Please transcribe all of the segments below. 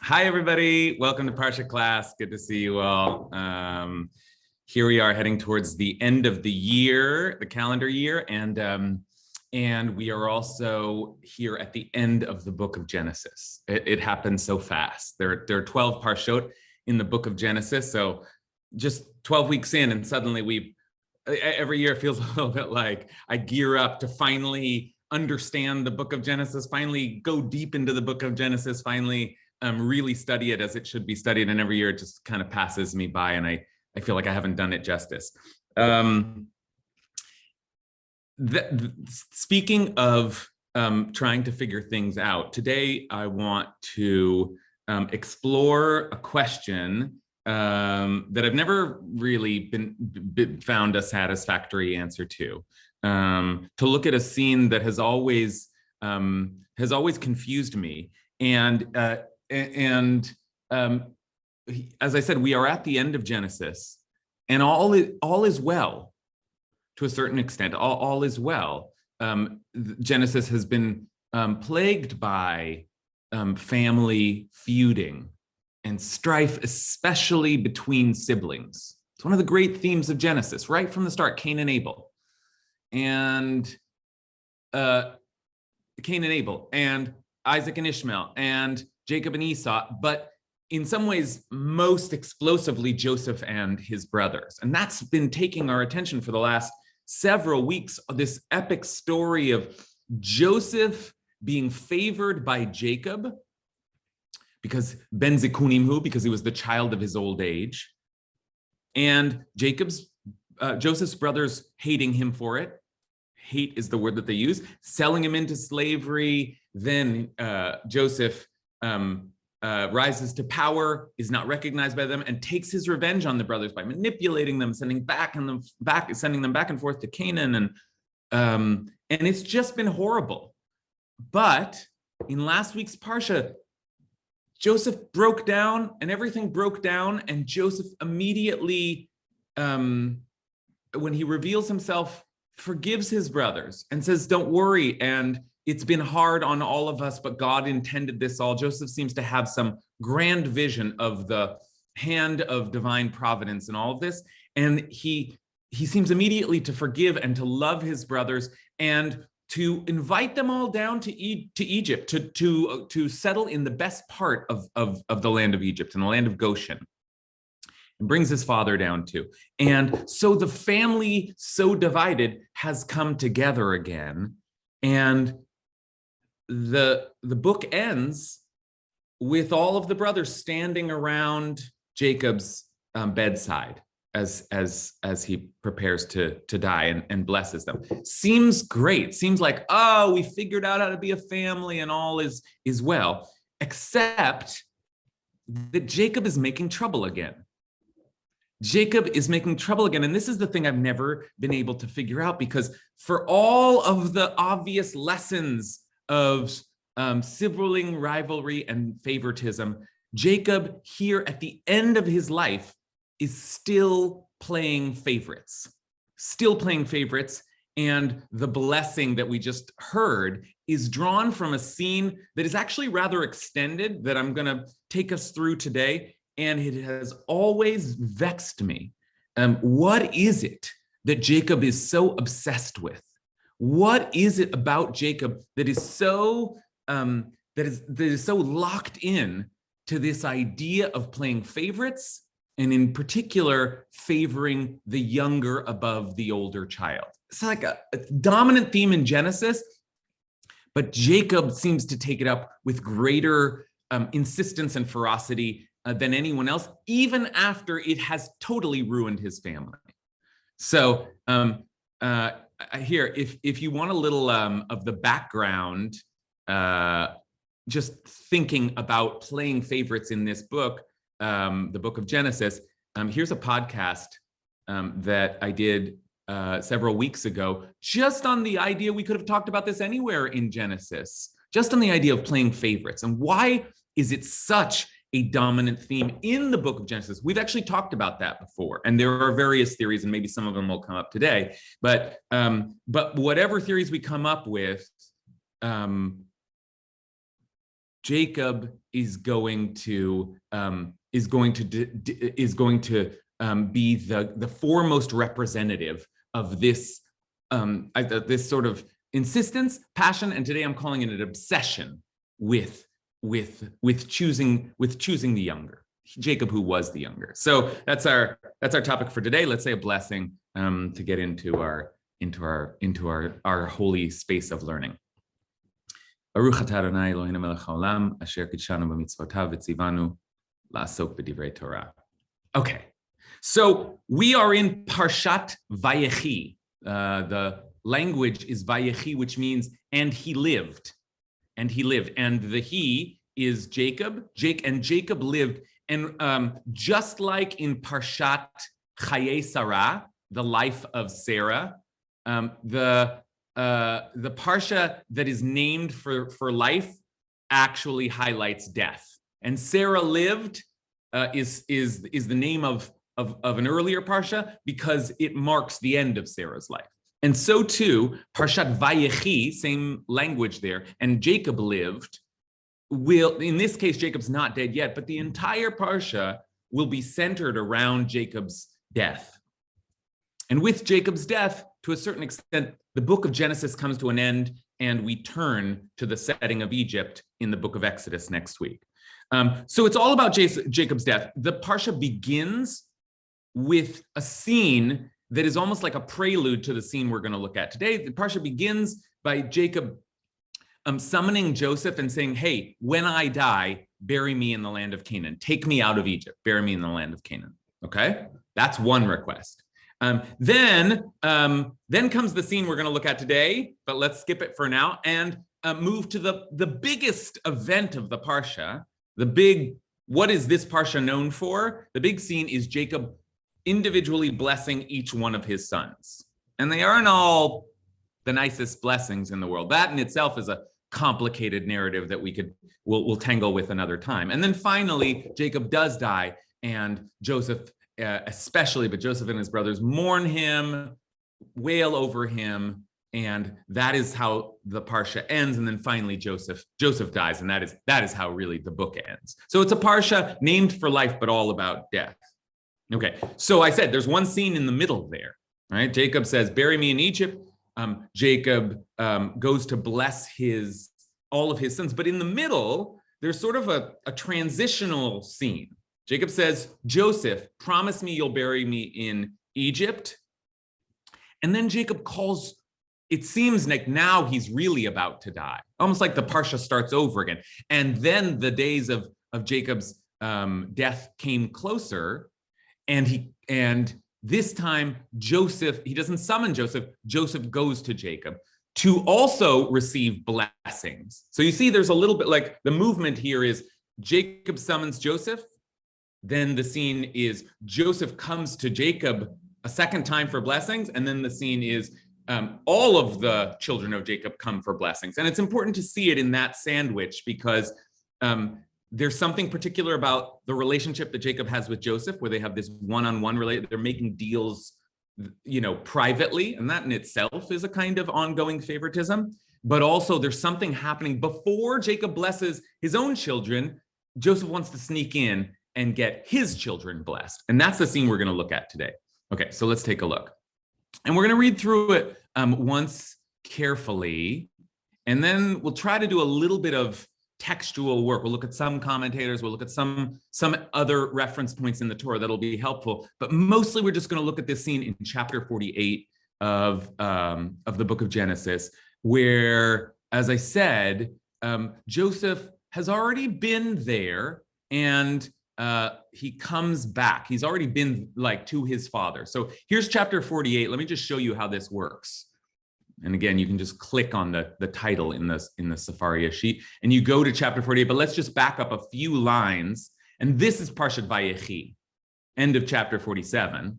Hi, everybody. Welcome to Parshat class. Good to see you all. Here we are heading towards the end of the year, the calendar year, and we are also here at the end of the book of Genesis. It happened so fast. There are 12 Parshot in the book of Genesis, so just 12 weeks in, and suddenly every year feels a little bit like I gear up to finally understand the book of Genesis, finally go deep into the book of Genesis, finally really study it as it should be studied. And every year it just kind of passes me by, and I feel like I haven't done it justice. Speaking of trying to figure things out, today I want to explore a question that I've never really been found a satisfactory answer to look at a scene that has always confused me. And as I said, we are at the end of Genesis, and all is well to a certain extent. All is well. Genesis has been plagued by family feuding and strife, especially between siblings. It's one of the great themes of Genesis, right from the start. Cain and Abel, and Isaac and Ishmael, and Jacob and Esau, but in some ways, most explosively, Joseph and his brothers. And that's been taking our attention for the last several weeks, this epic story of Joseph being favored by Jacob because Ben Zikunimhu, because he was the child of his old age, and Joseph's brothers hating him for it. Hate is the word that they use, selling him into slavery. Then Joseph rises to power, is not recognized by them, and takes his revenge on the brothers by manipulating them, sending them back and forth to Canaan, and it's just been horrible. But in last week's Parsha, Joseph broke down, and everything broke down, and Joseph immediately, when he reveals himself, forgives his brothers and says, "Don't worry." And it's been hard on all of us, but God intended this all. Joseph seems to have some grand vision of the hand of divine providence in all of this. And he seems immediately to forgive and to love his brothers and to invite them all down to Egypt, to settle in the best part of the land of Egypt, in the land of Goshen. And brings his father down too. And so the family, so divided, has come together again. And the book ends with all of the brothers standing around Jacob's bedside as he prepares to die, and blesses them. Seems great. Seems like, oh, we figured out how to be a family and all is well, except that Jacob is making trouble again. Jacob is making trouble again. And this is the thing I've never been able to figure out, because for all of the obvious lessons of sibling rivalry and favoritism, Jacob here at the end of his life is still playing favorites. And the blessing that we just heard is drawn from a scene that is actually rather extended that I'm going to take us through today. And it has always vexed me. What is it that Jacob is so obsessed with? What is it about Jacob that is so locked in to this idea of playing favorites, and in particular favoring the younger above the older child? It's like a dominant theme in Genesis, but Jacob seems to take it up with greater insistence and ferocity than anyone else, even after it has totally ruined his family. So here, if you want a little of the background, just thinking about playing favorites in this book, the book of Genesis, here's a podcast that I did several weeks ago, just on the idea, we could have talked about this anywhere in Genesis, just on the idea of playing favorites. And why is it such a dominant theme in the book of Genesis? We've actually talked about that before, and there are various theories, and maybe some of them will come up today. But whatever theories we come up with, Jacob is going to be the foremost representative of this this sort of insistence, passion, and today I'm calling it an obsession with choosing the younger. Jacob, who was the younger. So that's our topic for today. Let's say a blessing to get into our holy space of learning. Baruch atah Adonai Eloheinu melech haolam asher kidshanu b'mitzvotav v'tzivanu la'asok b'divrei Torah. Okay, so we are in Parshat Vayechi. The language is Vayechi, which means and he lived, and the he is Jacob. Jacob lived, and just like in Parshat Chayei Sarah, the life of Sarah, the parsha that is named for life actually highlights death. And Sarah lived is the name of an earlier parsha because it marks the end of Sarah's life. And so too, Parshat Vayechi, same language there, and Jacob lived, in this case, Jacob's not dead yet, but the entire parsha will be centered around Jacob's death. And with Jacob's death, to a certain extent, the book of Genesis comes to an end, and we turn to the setting of Egypt in the book of Exodus next week. So it's all about Jacob's death. The parsha begins with a scene that is almost like a prelude to the scene we're going to look at today. The parsha begins by Jacob summoning Joseph and saying, hey, when I die, bury me in the land of Canaan. Take me out of Egypt. Bury me in the land of Canaan. Okay? That's one request. Then comes the scene we're going to look at today, but let's skip it for now and move to the biggest event of the parsha. What is this parsha known for? The big scene is Jacob individually blessing each one of his sons. And they aren't all the nicest blessings in the world. That in itself is a complicated narrative that we'll tangle with another time. And then finally, Jacob does die, and Joseph especially, but Joseph and his brothers mourn him, wail over him, and that is how the parsha ends. And then finally, Joseph dies, and that is how really the book ends. So it's a parsha named for life, but all about death. Okay, so I said there's one scene in the middle there, right? Jacob says, "Bury me in Egypt." Jacob goes to bless all of his sons, but in the middle, there's sort of a transitional scene. Jacob says, Joseph, promise me you'll bury me in Egypt. And then Jacob calls, it seems like now he's really about to die, almost like the parsha starts over again. And then the days of Jacob's death came closer, and this time Joseph, he doesn't summon Joseph, Joseph goes to Jacob to also receive blessings. So you see there's a little bit like the movement here is Jacob summons Joseph. Then the scene is Joseph comes to Jacob a second time for blessings. And then the scene is all of the children of Jacob come for blessings. And it's important to see it in that sandwich because there's something particular about the relationship that Jacob has with Joseph, where they have this one-on-one relationship. They're making deals, privately. And that in itself is a kind of ongoing favoritism. But also there's something happening before Jacob blesses his own children. Joseph wants to sneak in and get his children blessed. And that's the scene we're going to look at today. Okay, so let's take a look. And we're going to read through it once carefully, and then we'll try to do a little bit of textual work. We'll look at some commentators, we'll look at some other reference points in the Torah that'll be helpful, but mostly we're just going to look at this scene in chapter 48 of the book of Genesis, where, as I said, Joseph has already been there, and he comes back. He's already been to his father. So here's chapter 48. Let me just show you how this works. And again, you can just click on the title in the Sefaria sheet and you go to chapter 48, but let's just back up a few lines. And this is Parshat Vayechi, end of chapter 47.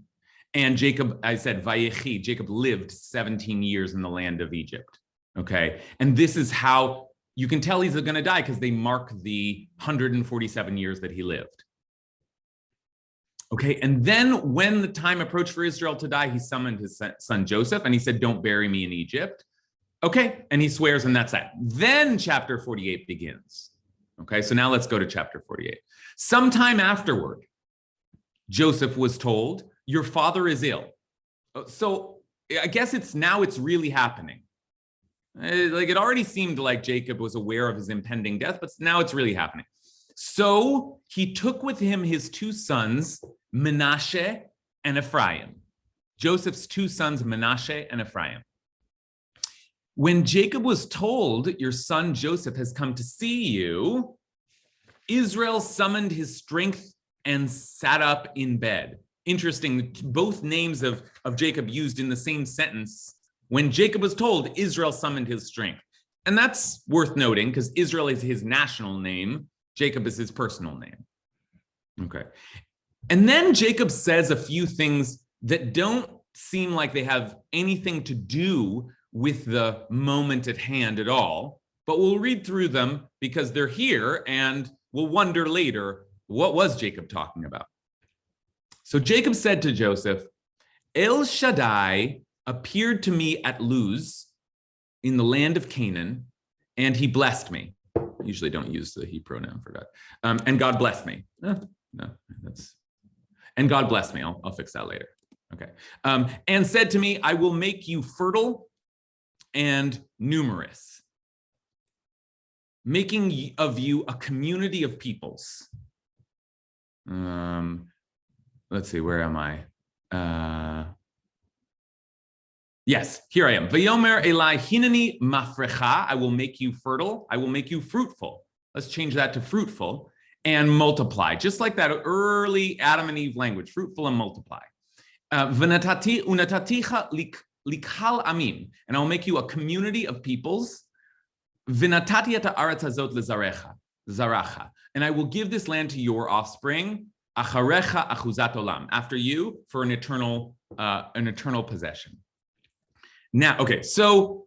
And Jacob, I said Vayechi, Jacob lived 17 years in the land of Egypt. Okay. And this is how you can tell he's going to die, because they mark the 147 years that he lived. Okay, and then when the time approached for Israel to die, he summoned his son Joseph, and he said, don't bury me in Egypt. Okay, and he swears, and that's that. Then chapter 48 begins. Okay, so now let's go to chapter 48. Sometime afterward, Joseph was told, your father is ill. So I guess it's really happening. Like it already seemed like Jacob was aware of his impending death, but now it's really happening. So he took with him his two sons, Menashe and Ephraim. Joseph's two sons, Menashe and Ephraim. When Jacob was told, your son Joseph has come to see you, Israel summoned his strength and sat up in bed. Interesting, both names of Jacob used in the same sentence. When Jacob was told, Israel summoned his strength. And that's worth noting because Israel is his national name. Jacob is his personal name. Okay. And then Jacob says a few things that don't seem like they have anything to do with the moment at hand at all, but we'll read through them because they're here and we'll wonder later, what was Jacob talking about? So Jacob said to Joseph, El Shaddai appeared to me at Luz in the land of Canaan, and he blessed me. I usually don't use the he pronoun for God. And God blessed me. And God blessed me. I'll fix that later. Okay. And said to me, I will make you fertile and numerous, making of you a community of peoples. Let's see, where am I? Yes, here I am. Vayomer Eli hinani mafrecha. I will make you fertile. I will make you fruitful. Let's change that to fruitful and multiply. Just like that early Adam and Eve language, fruitful and multiply. V'natati unataticha likhal amim. And I will make you a community of peoples. V'natati et haaretz hazot lezaracha. And I will give this land to your offspring. Acharecha achuzat olam. After you, for an eternal possession. Now, okay, so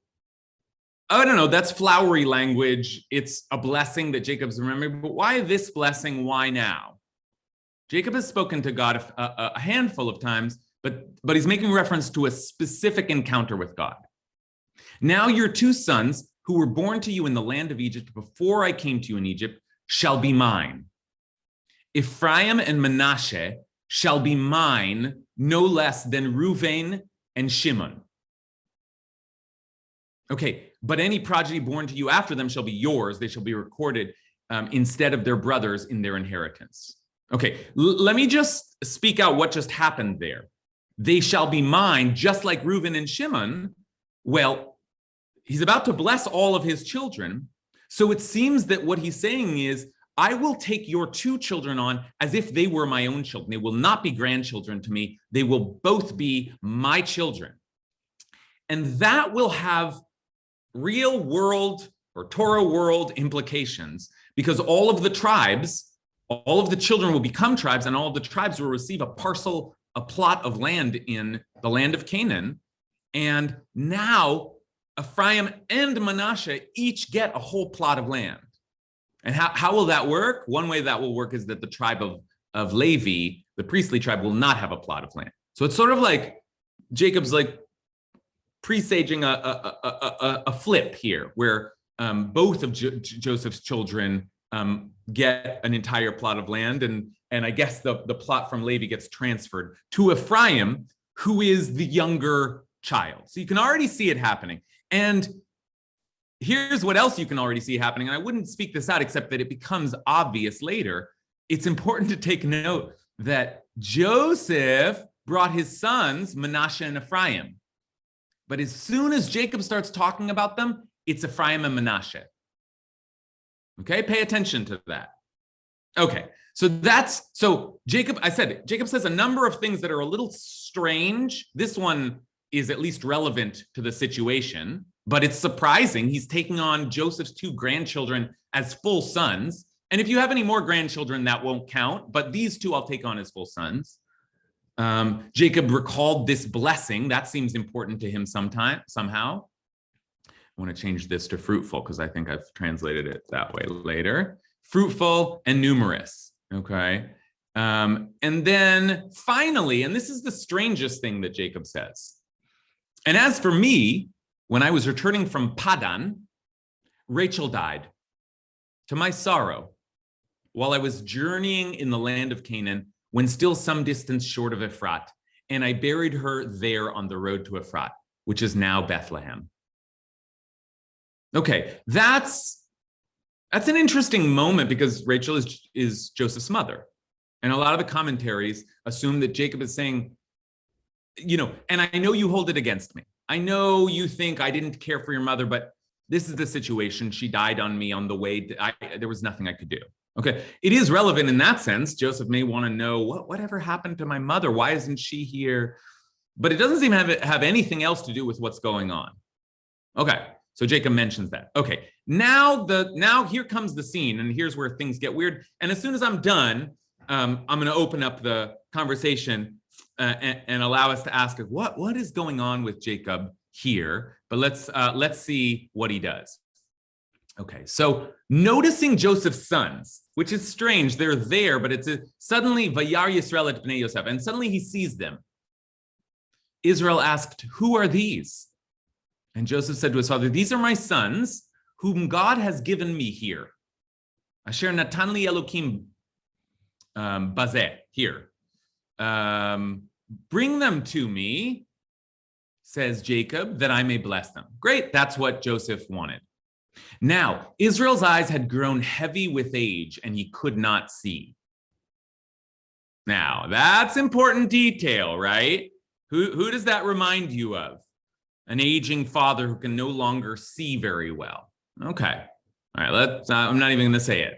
I don't know, that's flowery language. It's a blessing that Jacob's remembering, but why this blessing? Why now? Jacob has spoken to God a handful of times, but he's making reference to a specific encounter with God. Now your two sons, who were born to you in the land of Egypt before I came to you in Egypt, shall be mine. Ephraim and Menashe shall be mine, no less than Reuven and Shimon. Okay, but any progeny born to you after them shall be yours. They shall be recorded instead of their brothers in their inheritance. Okay, let me just speak out what just happened there. They shall be mine, just like Reuven and Shimon. Well, he's about to bless all of his children. So it seems that what he's saying is, I will take your two children on as if they were my own children. They will not be grandchildren to me. They will both be my children. And that will have real world or Torah world implications, because all of the tribes, all of the children will become tribes, and all of the tribes will receive a plot of land in the land of Canaan. And now Ephraim and Menashe each get a whole plot of land. And how will that work? One way that will work is that the tribe of Levi, the priestly tribe, will not have a plot of land. So it's sort of like Jacob's like presaging a flip here, where both of Joseph's children get an entire plot of land, and I guess the plot from Levi gets transferred to Ephraim, who is the younger child. So you can already see it happening. And here's what else you can already see happening, and I wouldn't speak this out except that it becomes obvious later. It's important to take note that Joseph brought his sons, Menashe and Ephraim. But as soon as Jacob starts talking about them, it's Ephraim and Menashe. Okay, pay attention to that. Okay, so Jacob says a number of things that are a little strange. This one is at least relevant to the situation, but it's surprising. He's taking on Joseph's two grandchildren as full sons. And if you have any more grandchildren, that won't count, but these two I'll take on as full sons. Jacob recalled this blessing. That seems important to him somehow. I want to change this to fruitful because I think I've translated it that way later. Fruitful and numerous, okay? And then finally, and this is the strangest thing that Jacob says. And as for me, when I was returning from Padan, Rachel died. to my sorrow, while I was journeying in the land of Canaan, when still some distance short of Ephrat, and I buried her there on the road to Ephrat, which is now Bethlehem. Okay, that's an interesting moment because Rachel is Joseph's mother. And a lot of the commentaries assume that Jacob is saying, and I know you hold it against me. I know you think I didn't care for your mother, but this is the situation. She died on me on the way. There was nothing I could do. Okay, it is relevant in that sense. Joseph may want to know whatever happened to my mother. Why isn't she here? But it doesn't seem to have anything else to do with what's going on. Okay, so Jacob mentions that. Okay, now here comes the scene, and here's where things get weird. And as soon as I'm done, I'm going to open up the conversation and allow us to ask, what is going on with Jacob here? But let's see what he does. Okay, so noticing Joseph's sons, which is strange, they're there, but suddenly Vayar Yisrael et Bnei Yosef, and suddenly he sees them. Israel asked, "Who are these?" And Joseph said to his father, "These are my sons, whom God has given me here. Asher natan li Elokim bazeh, here. Bring them to me," says Jacob, "that I may bless them." Great, that's what Joseph wanted. Now, Israel's eyes had grown heavy with age, and he could not see. Now, that's important detail, right? Who does that remind you of? An aging father who can no longer see very well. Okay. All right, I'm not even going to say it.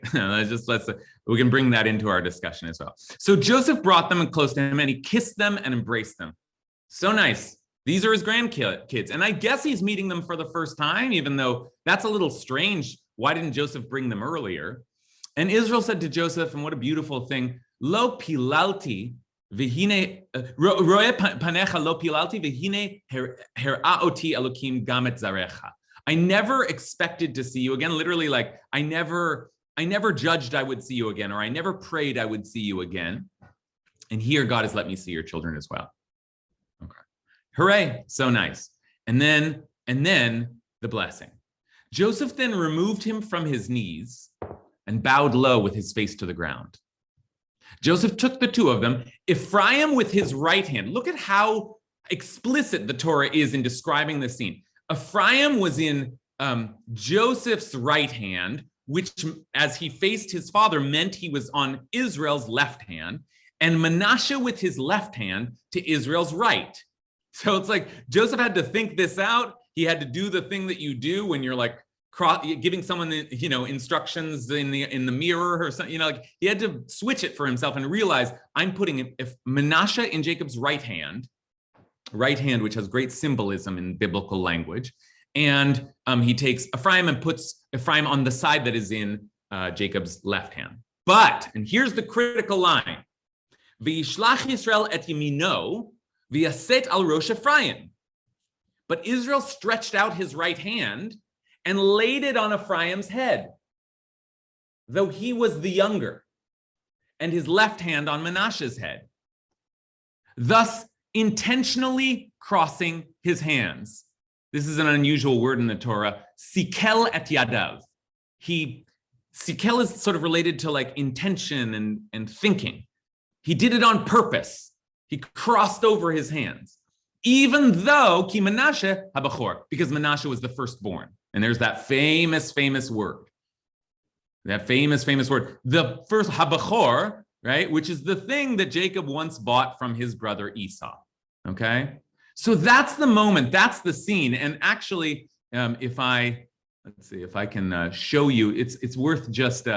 We can bring that into our discussion as well. So Joseph brought them close to him, and he kissed them and embraced them. So nice. These are his grandkids. And I guess he's meeting them for the first time, even though that's a little strange. Why didn't Joseph bring them earlier? And Israel said to Joseph, and what a beautiful thing, "Lo pilalti v'hine, roe panecha lo pilalti v'hine hera'oti Elokim gam et zarecha." I never expected to see you again. Literally, like I never judged I would see you again, or I never prayed I would see you again. And here God has let me see your children as well. Okay. Hooray, so nice. And then the blessing. Joseph then removed him from his knees and bowed low with his face to the ground. Joseph took the two of them, Ephraim with his right hand. Look at how explicit the Torah is in describing the scene. Ephraim was in Joseph's right hand, which as he faced his father meant he was on Israel's left hand, and Manasseh with his left hand to Israel's right. So it's like Joseph had to think this out. He had to do the thing that you do when you're like giving someone, instructions in the mirror or something. Like he had to switch it for himself and realize I'm putting Manasseh in Jacob's right hand, which has great symbolism in biblical language, and he takes Ephraim and puts Ephraim on the side that is in Jacob's left hand. But, and here's the critical line: V'yishlach Yisrael et yamino v'yaset al rosh Ephraim. But Israel stretched out his right hand and laid it on Ephraim's head, though he was the younger, and his left hand on Manasseh's head, thus intentionally crossing his hands. This is an unusual word in the Torah, sikel et yadav. Sikel is sort of related to like intention and thinking. He did it on purpose. He crossed over his hands, even though ki Manasseh habachor, because Manasseh was the firstborn. And there's that famous word. That famous word. The first habachor, right? Which is the thing that Jacob once bought from his brother Esau. Okay? So that's the moment, that's the scene. And actually, let's see if I can show you, it's worth just,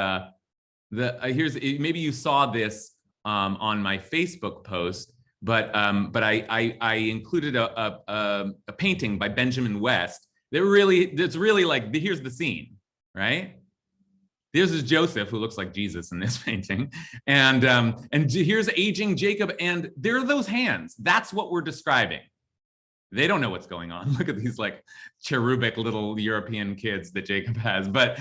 maybe you saw this on my Facebook post, but I included a painting by Benjamin West that's really like, here's the scene, right? There's Joseph, who looks like Jesus in this painting, and here's aging Jacob, and there are those hands. That's what we're describing. They don't know what's going on. Look at these like cherubic little European kids that Jacob has. But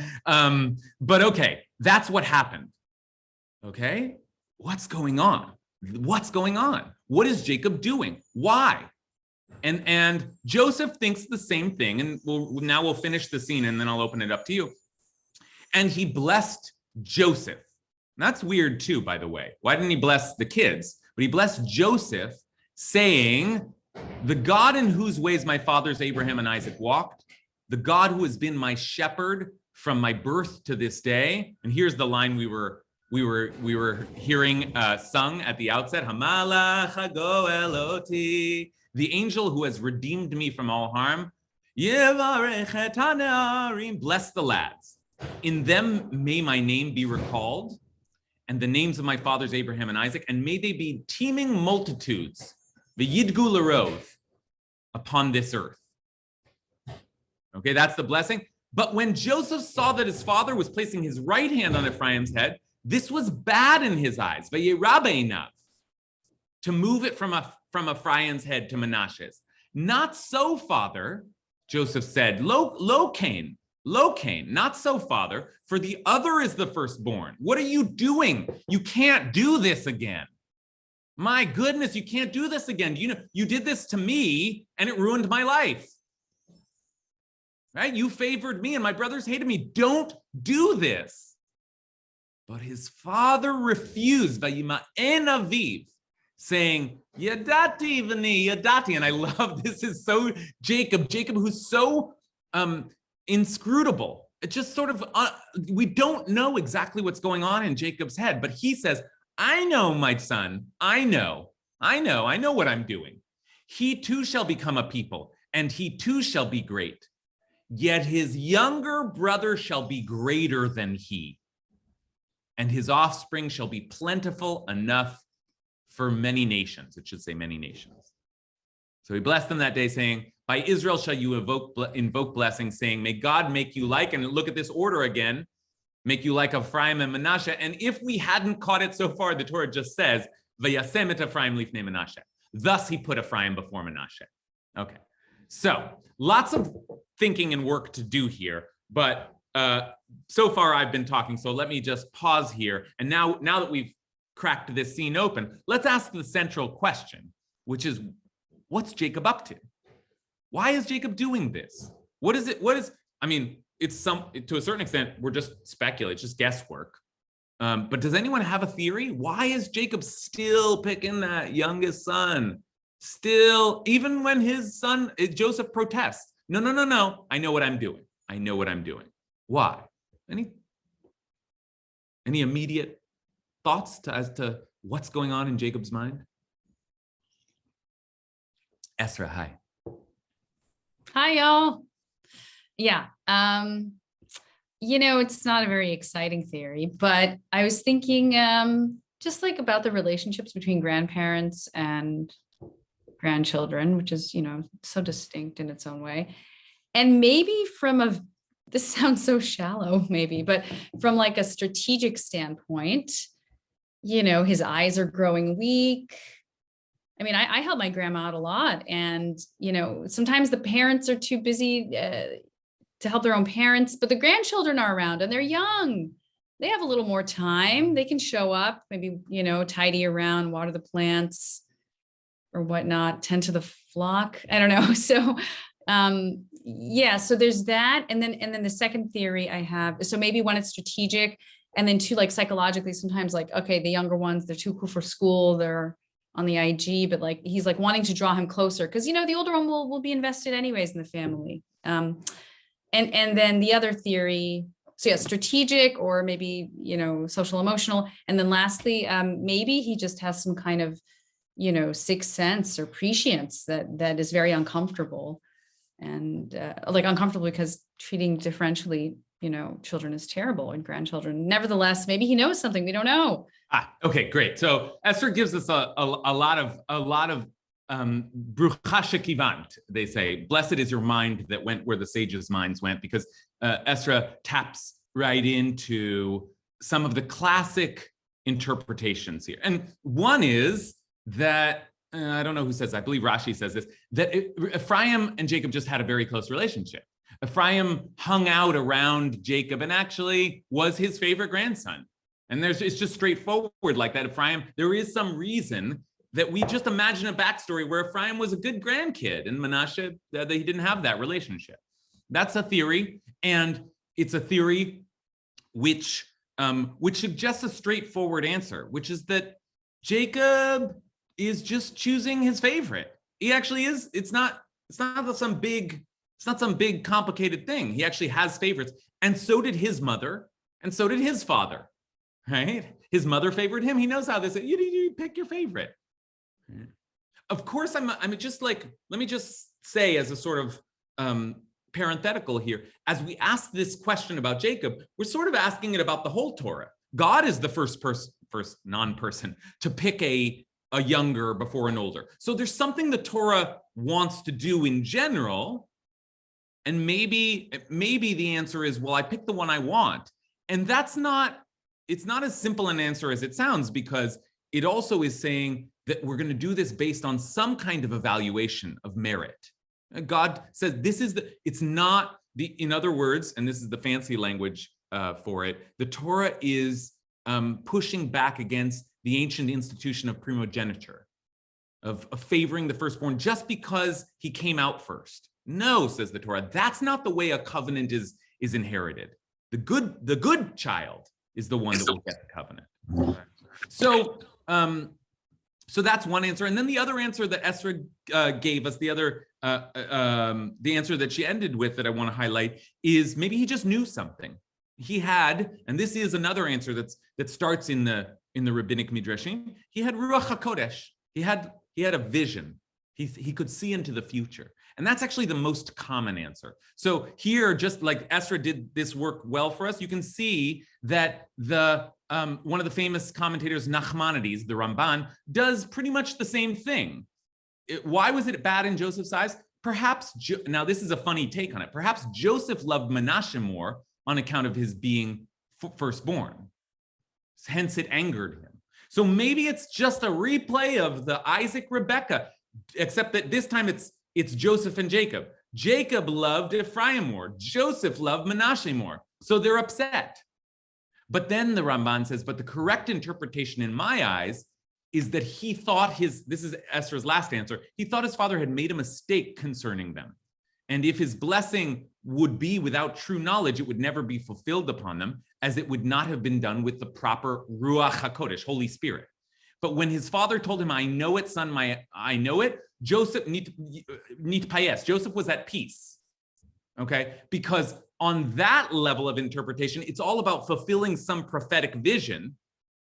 okay, that's what happened. Okay, what's going on? What's going on? What is Jacob doing? Why? And Joseph thinks the same thing. And we'll finish the scene, and then I'll open it up to you. And he blessed Joseph. And that's weird too, by the way. Why didn't he bless the kids? But he blessed Joseph, saying, the God in whose ways my fathers Abraham and Isaac walked, the God who has been my shepherd from my birth to this day. And here's the line we were hearing sung at the outset. Hamalach hago eloti, the angel who has redeemed me from all harm. Yevarech et hanearim, bless the lads. In them may my name be recalled, and the names of my fathers Abraham and Isaac, and may they be teeming multitudes, v'yidgu l'rov, upon this earth. Okay, that's the blessing. But when Joseph saw that his father was placing his right hand on Ephraim's head, this was bad in his eyes, v'yerabe einav, to move it from Ephraim's head to Menashe's. Not so, father, Joseph said, lo Cain, not so, father, for the other is the firstborn. What are you doing? You can't do this again. My goodness, you can't do this again. You know, you did this to me and it ruined my life. Right? You favored me and my brothers hated me. Don't do this. But his father refused, Vayima'en aviv, saying, Yadati v'ni, Yadati. And I love, this is so Jacob who's so inscrutable. It just sort of, we don't know exactly what's going on in Jacob's head, but he says, I know, my son, I know what I'm doing. He too shall become a people, and he too shall be great. Yet his younger brother shall be greater than he, and his offspring shall be plentiful enough for many nations. It should say many nations. So he blessed them that day, saying, by Israel shall you invoke blessing, saying, may God make you like, and look at this order again, make you like Ephraim and Manasseh. And if we hadn't caught it so far, the Torah just says, Vayasem et Ephraim lifnei Manasseh. Thus he put Ephraim before Manasseh. Okay, so lots of thinking and work to do here, but so far I've been talking, so let me just pause here. And now that we've cracked this scene open, let's ask the central question, which is, what's Jacob up to? Why is Jacob doing this? I mean, it's to a certain extent, we're just speculating, it's just guesswork. But does anyone have a theory? Why is Jacob still picking that youngest son? Still, even when his son, Joseph, protests. No. I know what I'm doing. Why? Any immediate thoughts as to what's going on in Jacob's mind? Esra, hi. Hi, y'all. Yeah. It's not a very exciting theory, but I was thinking just like about the relationships between grandparents and grandchildren, which is, so distinct in its own way. And maybe this sounds so shallow, maybe, but from like a strategic standpoint, his eyes are growing weak. I mean, I help my grandma out a lot. And, sometimes the parents are too busy to help their own parents, but the grandchildren are around and they're young. They have a little more time. They can show up, maybe, tidy around, water the plants or whatnot, tend to the flock. I don't know. So, so there's that. And then the second theory I have, so maybe one, it's strategic. And then two, like psychologically, sometimes like, okay, the younger ones, they're too cool for school. They're on the IG, but like, he's like wanting to draw him closer. Cause the older one will be invested anyways in the family. And then the other theory, so yeah, strategic or maybe, social emotional. And then lastly, maybe he just has some kind of, sixth sense or prescience that is very uncomfortable and uncomfortable because treating differentially, children is terrible and grandchildren. Nevertheless, maybe he knows something we don't know. Okay, great. So Esther gives us a lot of brucha shekivant, they say. Blessed is your mind that went where the sages' minds went, because Esther taps right into some of the classic interpretations here. And one is that, I don't know who says that, I believe Rashi says this, that Ephraim and Jacob just had a very close relationship. Ephraim hung out around Jacob and actually was his favorite grandson. And it's just straightforward like that. Ephraim, there is some reason that we just imagine a backstory where Ephraim was a good grandkid and Manasseh, that he didn't have that relationship. That's a theory. And it's a theory which suggests a straightforward answer, which is that Jacob is just choosing his favorite. He actually is. It's not some big complicated thing. He actually has favorites, and so did his mother, and so did his father. Right? His mother favored him. He knows how this is. You pick your favorite. Of course, I'm just like, let me just say as a sort of parenthetical here, as we ask this question about Jacob, we're sort of asking it about the whole Torah. God is the first non-person to pick a younger before an older. So there's something the Torah wants to do in general, and maybe the answer is, well, I pick the one I want. And it's not as simple an answer as it sounds, because it also is saying that we're going to do this based on some kind of evaluation of merit. God says it's not in other words, and this is the fancy language for it, the Torah is pushing back against the ancient institution of primogeniture, of favoring the firstborn just because he came out first. No, says the Torah, that's not the way a covenant is inherited. The good child is the one that will get the covenant. So that's one answer. And then the other answer that Esther gave us, the answer that she ended with that I want to highlight is maybe he just knew something. He had, and this is another answer that starts in the rabbinic midrashim. He had ruach hakodesh. He had a vision. He could see into the future. And that's actually the most common answer. So here, just like Esther did this work well for us, you can see that one of the famous commentators, Nachmanides, the Ramban, does pretty much the same thing. Why was it bad in Joseph's eyes? Perhaps, now this is a funny take on it, perhaps Joseph loved Menashe more on account of his being firstborn. Hence it angered him. So maybe it's just a replay of the Isaac Rebecca, except that this time it's Joseph and Jacob. Jacob loved Ephraim more. Joseph loved Menashe more. So they're upset. But then the Ramban says, but the correct interpretation in my eyes is that he thought this is Esther's last answer, he thought his father had made a mistake concerning them. And if his blessing would be without true knowledge, it would never be fulfilled upon them, as it would not have been done with the proper Ruach HaKodesh, Holy Spirit. But when his father told him, I know it, son, I know it, Joseph nitpayes, Joseph was at peace, okay? Because on that level of interpretation, it's all about fulfilling some prophetic vision.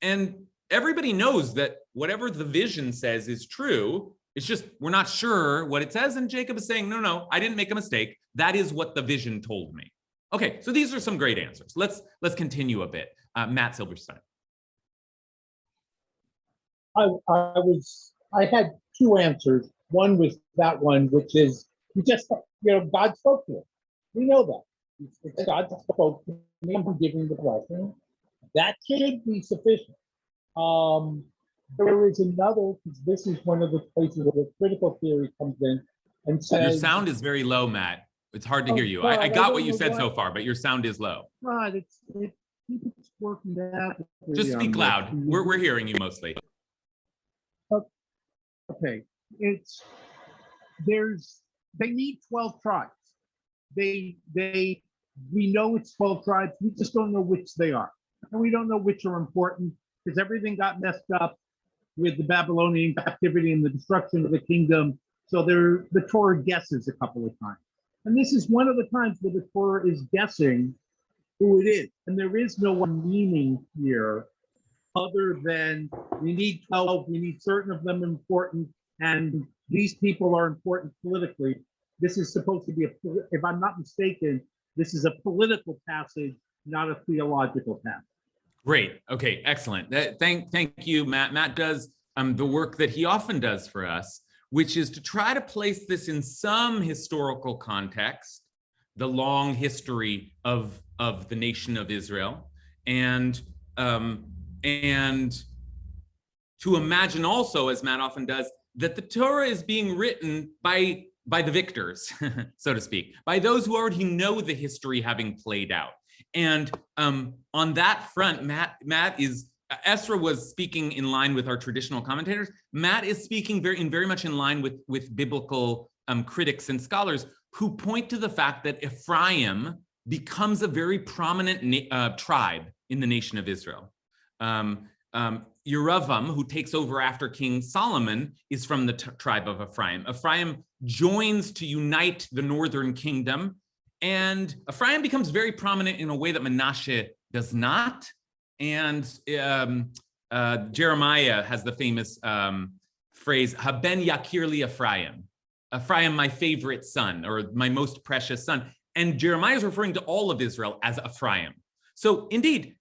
And everybody knows that whatever the vision says is true. It's just, we're not sure what it says. And Jacob is saying, no, I didn't make a mistake. That is what the vision told me. Okay, so these are some great answers. Let's continue a bit. Matt Silverstein. I had two answers. One was that one, which is God spoke to him. We know that. It's God spoke to me. I'm giving the blessing. That should be sufficient. There is another, because this is one of the places where the critical theory comes in and says. Your sound is very low, Matt. It's hard to hear you. I got what you said so far, but your sound is low. Right, it's working out. Just speak loud. We're hearing you mostly. Okay, they need 12 tribes. We know it's 12 tribes. We just don't know which they are, and we don't know which are important because everything got messed up with the Babylonian captivity and the destruction of the kingdom. So the Torah guesses a couple of times, and this is one of the times where the Torah is guessing who it is, and there is no one meaning here other than we need 12, we need certain of them important, and these people are important politically. This is supposed to be, if I'm not mistaken, this is a political passage, not a theological passage. Great. Okay, excellent. Thank you, Matt. Matt does the work that he often does for us, which is to try to place this in some historical context, the long history of the nation of Israel, and to imagine also, as Matt often does, that the Torah is being written by the victors, so to speak, by those who already know the history having played out. And on that front, Ezra was speaking in line with our traditional commentators. Matt is speaking very much in line with biblical critics and scholars who point to the fact that Ephraim becomes a very prominent tribe in the nation of Israel. Yeravam, who takes over after King Solomon, is from the tribe of Ephraim. Ephraim joins to unite the northern kingdom, and Ephraim becomes very prominent in a way that Manasseh does not. And Jeremiah has the famous phrase, Haben Yakir li Ephraim, Ephraim, my favorite son, or my most precious son. And Jeremiah is referring to all of Israel as Ephraim. So indeed,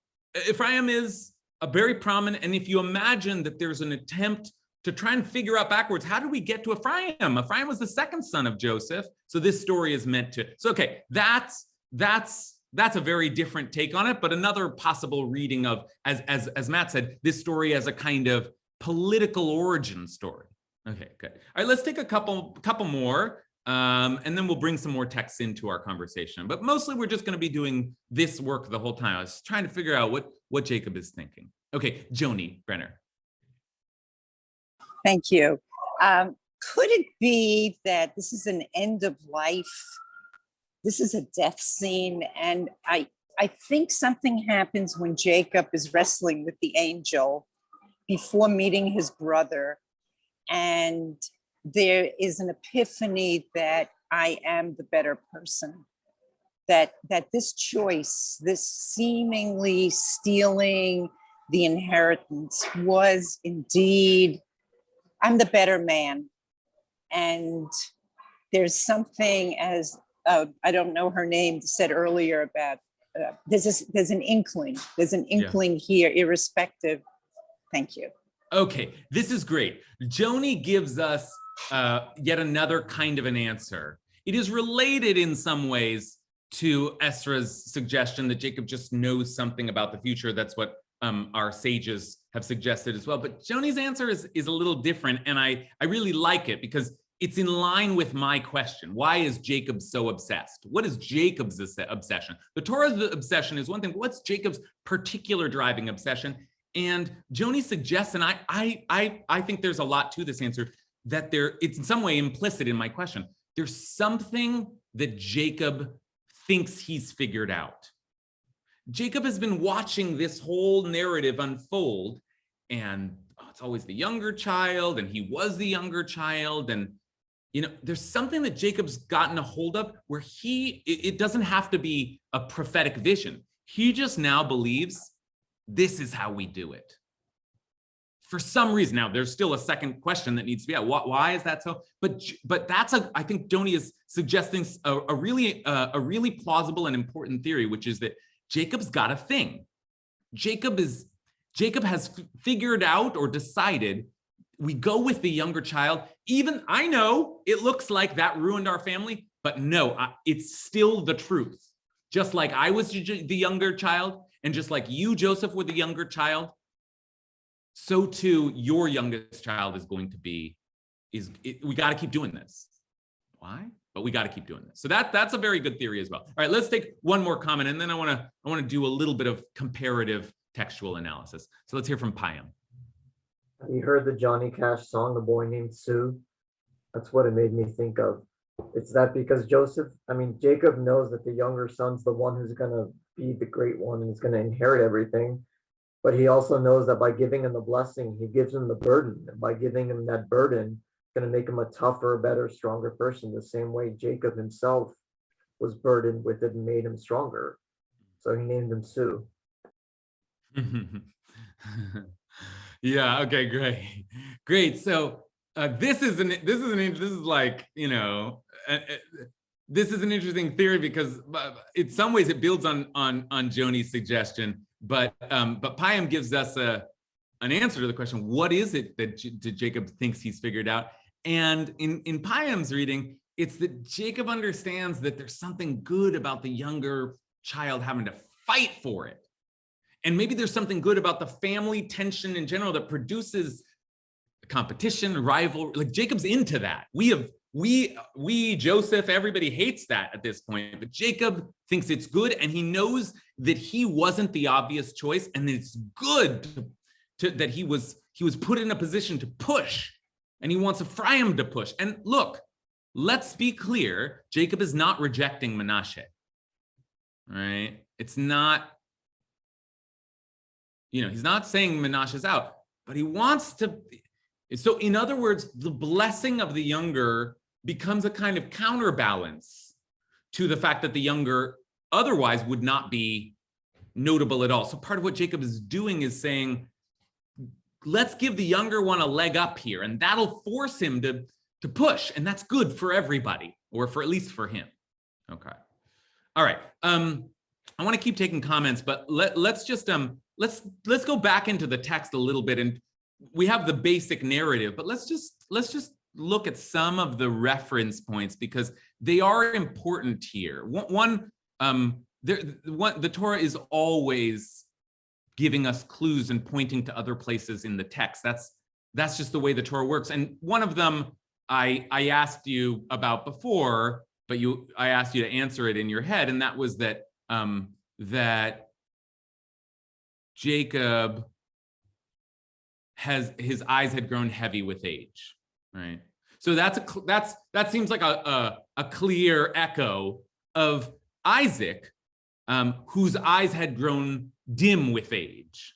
Ephraim is a very prominent, and if you imagine that there's an attempt to try and figure out backwards, how did we get to Ephraim? Ephraim was the second son of Joseph. So this story is meant to, so okay, that's a very different take on it, but another possible reading of, as Matt said, this story as a kind of political origin story. Okay, good. All right, let's take a couple more, and then we'll bring some more texts into our conversation. But mostly we're just going to be doing this work the whole time. I was trying to figure out what Jacob is thinking. Okay, Joni Brenner. Thank you. Could it be that this is an end of life? This is a death scene, and I think something happens when Jacob is wrestling with the angel before meeting his brother, and there is an epiphany that I am the better person. That this choice, this seemingly stealing the inheritance, was indeed, I'm the better man. And there's something, as I don't know her name, said earlier about there's an inkling here, irrespective. Thank you. Okay, this is great. Joni gives us yet another kind of an answer. It is related in some ways to Esra's suggestion that Jacob just knows something about the future. That's what our sages have suggested as well. But Joni's answer is a little different, and I really like it because it's in line with my question. Why is Jacob so obsessed? What is Jacob's obsession? The Torah's obsession is one thing. What's Jacob's particular driving obsession? And Joni suggests, and I think there's a lot to this answer, that it's in some way implicit in my question. There's something that Jacob thinks he's figured out. Jacob has been watching this whole narrative unfold, and it's always the younger child, and he was the younger child, and there's something that Jacob's gotten a hold of where it doesn't have to be a prophetic vision. He just now believes this is how we do it. For some reason, now there's still a second question that needs to be asked. Why is that so? But that's I think Joni is suggesting a really plausible and important theory, which is that Jacob's got a thing. Jacob has figured out or decided we go with the younger child. Even I know it looks like that ruined our family, but no, it's still the truth. Just like I was the younger child, and just like you, Joseph, were the younger child, so too your youngest child is going to be. We got to keep doing this. Why? But we got to keep doing this. So that's a very good theory as well. All right, let's take one more comment, and then I want to do a little bit of comparative textual analysis. So let's hear from Payam. Have you heard the Johnny Cash song, A Boy Named Sue? That's what it made me think of. It's that because Jacob knows that the younger son's the one who's going to be the great one and is going to inherit everything. But he also knows that by giving him the blessing, he gives him the burden. And by giving him that burden, it's going to make him a tougher, better, stronger person, the same way Jacob himself was burdened with it and made him stronger. So he named him Sue. Yeah. Okay. Great. So this is an interesting theory because in some ways it builds on Joni's suggestion, but Payam gives us an answer to the question: what is it that Jacob thinks he's figured out? And in Payam's reading, it's that Jacob understands that there's something good about the younger child having to fight for it. And maybe there's something good about the family tension in general that produces competition, rivalry. Like Jacob's into that. We Joseph, everybody hates that at this point, but Jacob thinks it's good, and he knows that he wasn't the obvious choice, and that it's good that he was put in a position to push, and he wants Ephraim to push. And look, let's be clear, Jacob is not rejecting Manasseh. right? It's not, he's not saying Menashe's out, but he wants to. So in other words, the blessing of the younger becomes a kind of counterbalance to the fact that the younger otherwise would not be notable at all. So part of what Jacob is doing is saying, let's give the younger one a leg up here, and that'll force him to push, and that's good for everybody, or for at least for him. Okay. All right. I want to keep taking comments, but let's just let's go back into the text a little bit, and we have the basic narrative, but let's just look at some of the reference points because they are important here. The Torah is always giving us clues and pointing to other places in the text. That's just the way the Torah works. And one of them I asked you about before, but I asked you to answer it in your head, and that was that that Jacob his eyes had grown heavy with age, right? So that seems like a clear echo of Isaac, whose eyes had grown dim with age,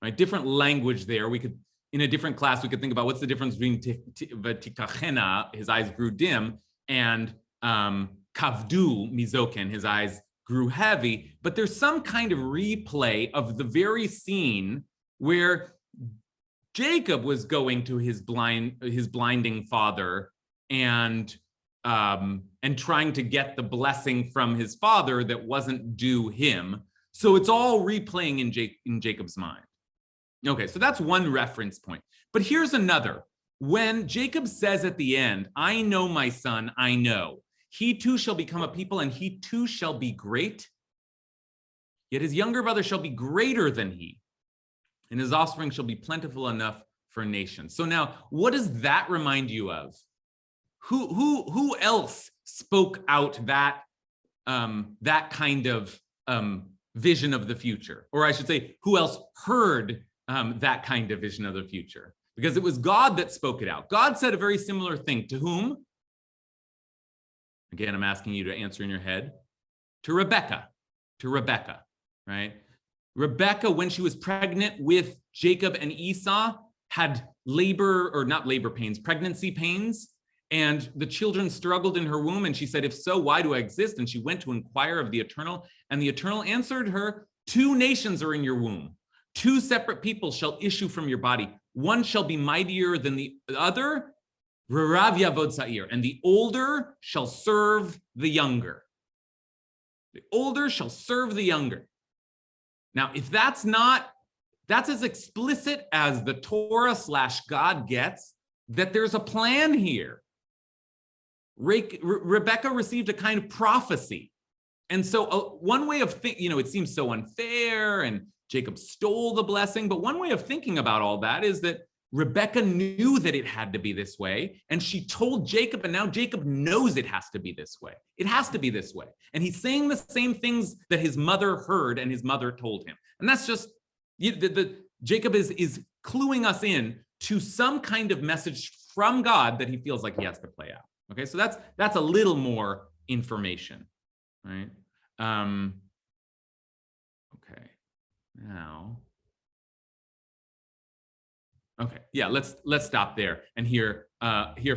right? Different language there. We could, in a different class, we could think about what's the difference between Vatikachena, his eyes grew dim, and Kavdu Mizoken, his eyes grew heavy. But there's some kind of replay of the very scene where Jacob was going to his blinding father and trying to get the blessing from his father that wasn't due him. So it's all replaying in Jacob's mind. Okay, so that's one reference point. But here's another. When Jacob says at the end, I know my son, I know, he too shall become a people and he too shall be great, yet his younger brother shall be greater than he, and his offspring shall be plentiful enough for a nation. So now, what does that remind you of? Who else spoke out that kind of vision of the future? Or I should say, who else heard that kind of vision of the future? Because it was God that spoke it out. God said a very similar thing to whom? Again, I'm asking you to answer in your head. To Rebecca, right? Rebecca, when she was pregnant with Jacob and Esau, had pregnancy pains, and the children struggled in her womb. And she said, if so, why do I exist? And she went to inquire of the Eternal, and the Eternal answered her, 2 nations are in your womb. 2 separate people shall issue from your body. One shall be mightier than the other, Rarav Yavod Sa'ir, and the older shall serve the younger. The older shall serve the younger. Now, if that's as explicit as the Torah / God gets, that there's a plan here. Rebecca received a kind of prophecy. And so one way of thinking, it seems so unfair and Jacob stole the blessing, but one way of thinking about all that is that Rebecca knew that it had to be this way, and she told Jacob, and now Jacob knows it has to be this way. It has to be this way. And he's saying the same things that his mother heard and his mother told him. And that's just, Jacob is cluing us in to some kind of message from God that he feels like he has to play out. Okay, so that's a little more information, right? Okay, now. Okay, yeah, let's stop there and hear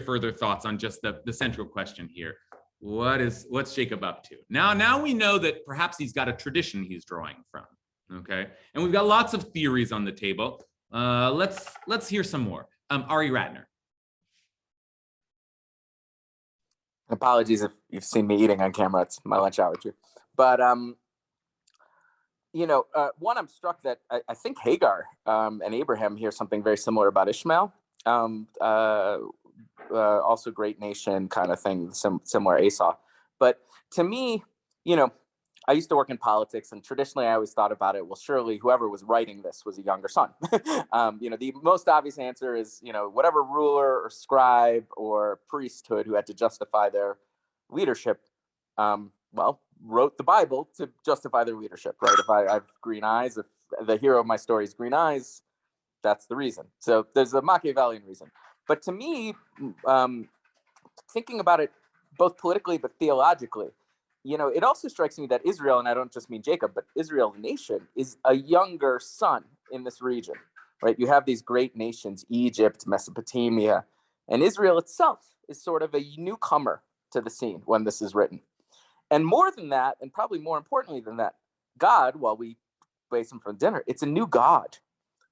further thoughts on just the central question here. What's Jacob up to? Now we know that perhaps he's got a tradition he's drawing from. Okay, and we've got lots of theories on the table. Let's hear some more. Ari Ratner. Apologies if you've seen me eating on camera. It's my lunch hour too. But one, I'm struck that I think Hagar and Abraham hear something very similar about Ishmael. Also great nation kind of thing, similar Esau. But to me, I used to work in politics, and traditionally I always thought about it, well, surely whoever was writing this was a younger son. The most obvious answer is, whatever ruler or scribe or priesthood who had to justify their leadership, wrote the Bible to justify their leadership, right? If I have green eyes, if the hero of my story is green eyes, that's the reason. So there's a Machiavellian reason. But to me, thinking about it both politically but theologically, it also strikes me that Israel, and I don't just mean Jacob, but Israel, the nation, is a younger son in this region, right? You have these great nations, Egypt, Mesopotamia, and Israel itself is sort of a newcomer to the scene when this is written. And more than that, and probably more importantly than that, God, while we base him from dinner, it's a new God,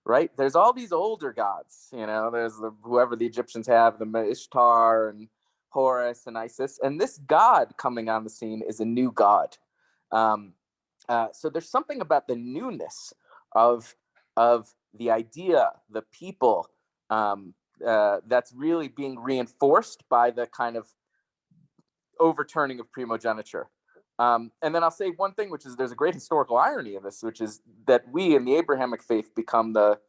right? There's all these older gods, there's whoever the Egyptians have, the Ishtar and Horus and Isis, and this God coming on the scene is a new God. So there's something about the newness of the idea, the people, that's really being reinforced by the kind of overturning of primogeniture. And then I'll say one thing, which is there's a great historical irony in this, which is that we in the Abrahamic faith become the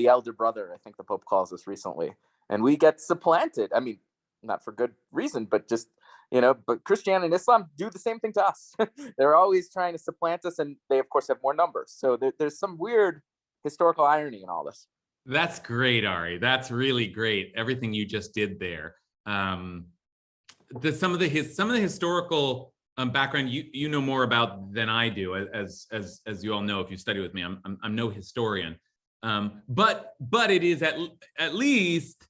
elder brother, I think the Pope calls us recently, and we get supplanted. I mean, not for good reason, but just, but Christianity and Islam do the same thing to us. They're always trying to supplant us, and they of course have more numbers. So there's some weird historical irony in all this. That's great, Ari. That's really great. Everything you just did there. Some of the historical background you know more about than I do, as you all know if you study with me. I'm no historian, but it is at least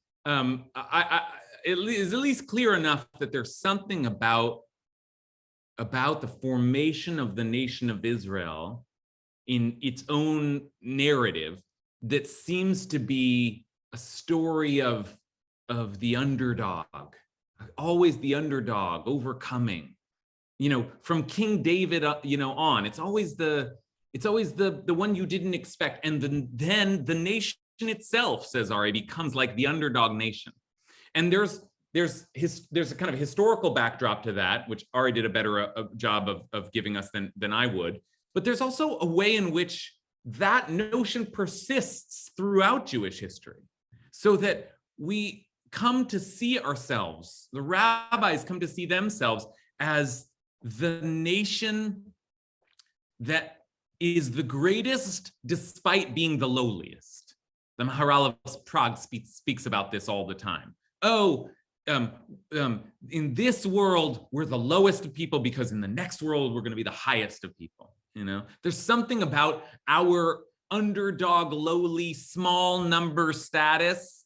it is at least clear enough that there's something about the formation of the nation of Israel in its own narrative that seems to be a story of the underdog, always the underdog overcoming, from King David on. It's always the one you didn't expect, and then the nation itself, says Ari, becomes like the underdog nation. And there's a kind of historical backdrop to that, which Ari did a better job of giving us than I would. But there's also a way in which that notion persists throughout Jewish history, so that we come to see ourselves, the rabbis come to see themselves as the nation that is the greatest despite being the lowliest. The Maharal of Prague speaks about this all the time. In this world, we're the lowest of people because in the next world, we're going to be the highest of people. There's something about our underdog, lowly, small number status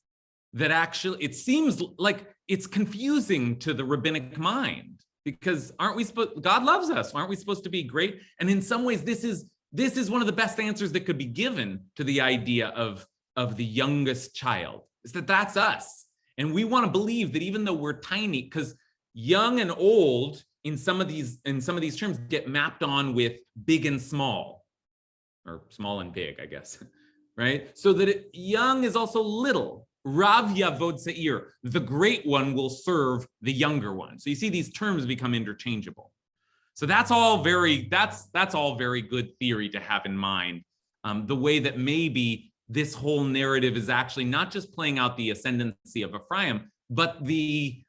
that actually, it seems like it's confusing to the rabbinic mind, because God loves us. Aren't we supposed to be great? And in some ways, this is one of the best answers that could be given to the idea of the youngest child, is that's us. And we want to believe that even though we're tiny, because young and old in some of these terms get mapped on with big and small, or small and big, I guess, right? So that young is also little. Rav Yavod Seir, the great one will serve the younger one. So you see these terms become interchangeable. So that's all very good theory to have in mind. The way that maybe this whole narrative is actually not just playing out the ascendancy of Ephraim, but the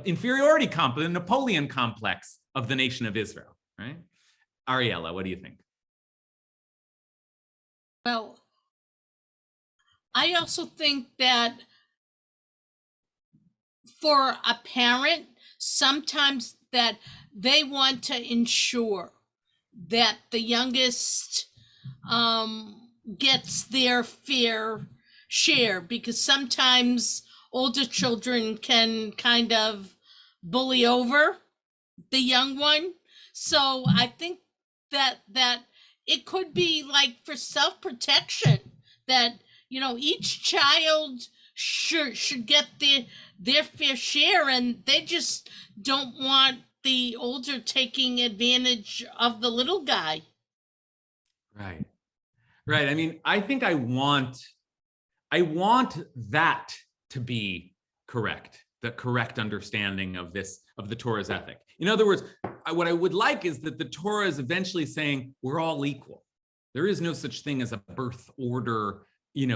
inferiority complex, the Napoleon complex of the nation of Israel, right? Ariella, what do you think? Well, I also think that for a parent, sometimes that they want to ensure that the youngest gets their fair share, because sometimes older children can kind of bully over the young one. So I think that it could be like for self-protection, that each child should get their fair share, and they just don't want the older taking advantage of the little guy. Right. I mean, I think I want that to be correct, the correct understanding of the Torah's ethic. In other words, what I would like is that the Torah is eventually saying we're all equal. There is no such thing as a birth order,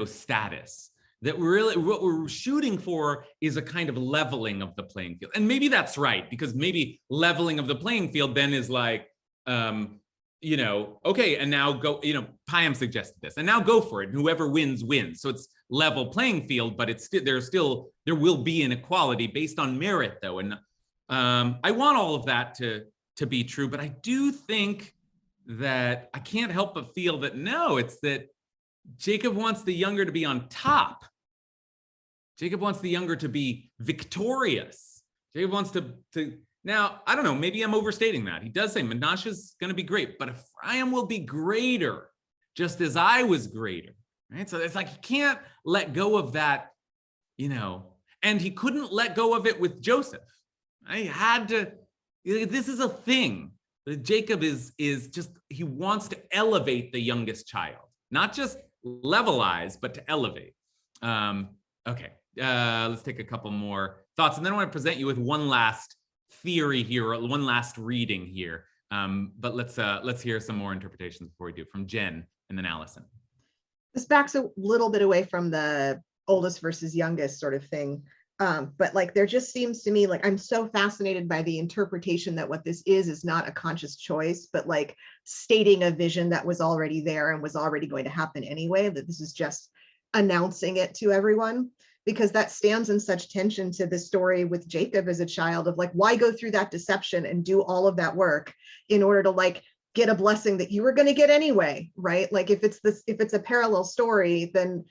status. That really what we're shooting for is a kind of leveling of the playing field. And maybe that's right, because maybe leveling of the playing field then is like, okay, and now go, Payam suggested this, and now go for it. Whoever wins, wins. So it's level playing field, but there will be inequality based on merit, though, and I want all of that to be true, but I do think that I can't help but feel that no, it's that Jacob wants the younger to be on top. Jacob wants the younger to be victorious. Jacob wants to now, I don't know, maybe I'm overstating that. He does say Menashe's going to be great, but Ephraim will be greater, just as I was greater, right? So it's like he can't let go of that, and he couldn't let go of it with Joseph. I had to, this is a thing. Jacob is just, he wants to elevate the youngest child, not just levelize, but to elevate. Okay, let's take a couple more thoughts, and then I want to present you with one last theory here, or one last reading here. But let's hear some more interpretations before we do, from Jen and then Allison. This backs a little bit away from the oldest versus youngest sort of thing. But like, there just seems to me like I'm so fascinated by the interpretation that what this is not a conscious choice, but like stating a vision that was already there and was already going to happen anyway, that this is just announcing it to everyone, because that stands in such tension to the story with Jacob as a child of like, why go through that deception and do all of that work in order to like get a blessing that you were going to get anyway, right? Like if it's a parallel story, then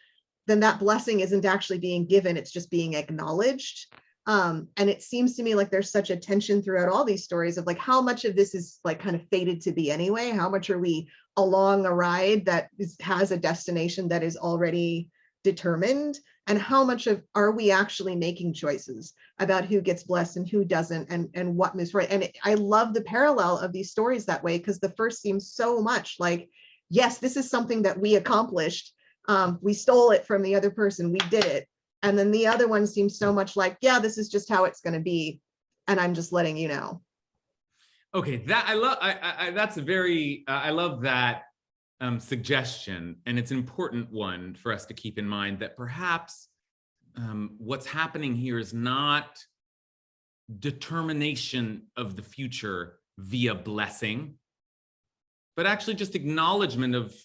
that blessing isn't actually being given, it's just being acknowledged. And it seems to me like there's such a tension throughout all these stories of like, how much of this is like kind of fated to be anyway? How much are we along a ride that has a destination that is already determined? And how much are we actually making choices about who gets blessed and who doesn't, and what is right? And I love the parallel of these stories that way, because the first seems so much like, yes, this is something that we accomplished. We stole it from the other person, we did it. And then the other one seems so much like, yeah, this is just how it's going to be, and I'm just letting you know. Okay, that that's a very I love that suggestion, and it's an important one for us to keep in mind, that perhaps what's happening here is not determination of the future via blessing, but actually just acknowledgement of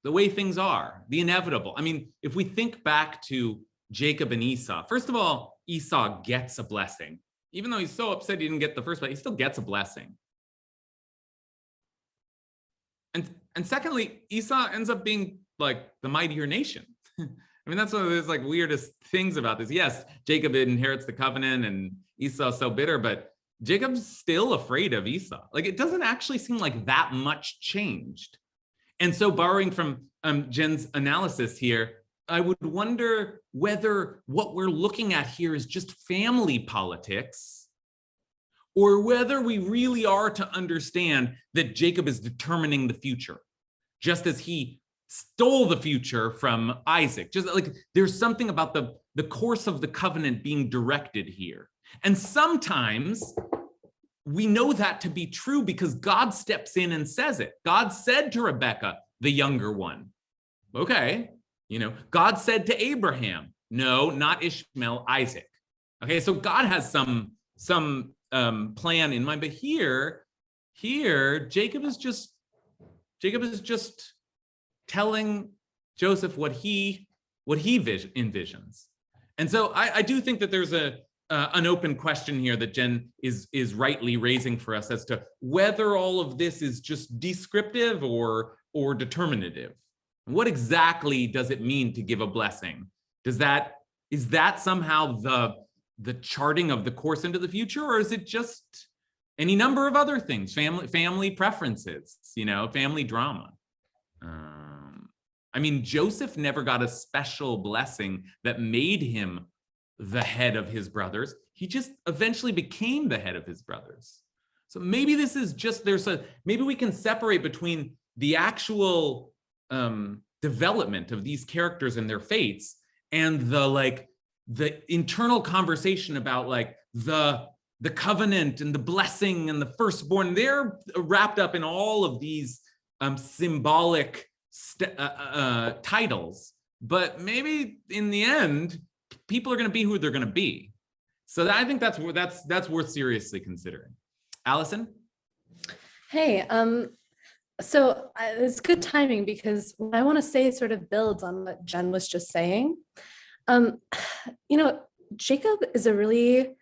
the way things are, the inevitable. I mean, if we think back to Jacob and Esau, first of all, Esau gets a blessing. Even though he's so upset he didn't get the first, but he still gets a blessing. And secondly, Esau ends up being like the mightier nation. I mean, that's one of those like weirdest things about this. Yes, Jacob inherits the covenant and Esau's so bitter, but Jacob's still afraid of Esau. Like, it doesn't actually seem like that much changed. And so, borrowing from Jen's analysis here, I would wonder whether what we're looking at here is just family politics, or whether we really are to understand that Jacob is determining the future, just as he stole the future from Isaac. Just like there's something about the course of the covenant being directed here. And sometimes we know that to be true because God steps in and says it. God said to Rebekah, the younger one, okay, God said to Abraham, no, not Ishmael, Isaac. Okay, so God has some plan in mind, but here Jacob is just telling Joseph what he envisions. And so I do think that there's an open question here that Jen is rightly raising for us as to whether all of this is just descriptive or determinative. What exactly does it mean to give a blessing? Is that somehow the charting of the course into the future, or is it just any number of other things, family preferences, family drama? I mean, Joseph never got a special blessing that made him the head of his brothers. He just eventually became the head of his brothers. So maybe this is just, maybe we can separate between the actual development of these characters and their fates and the internal conversation about like the covenant and the blessing and the firstborn. They're wrapped up in all of these symbolic titles, but maybe in the end, people are going to be who they're going to be. So I think that's worth seriously considering. Allison? Hey, so it's good timing because what I want to say sort of builds on what Jen was just saying. Jacob is a really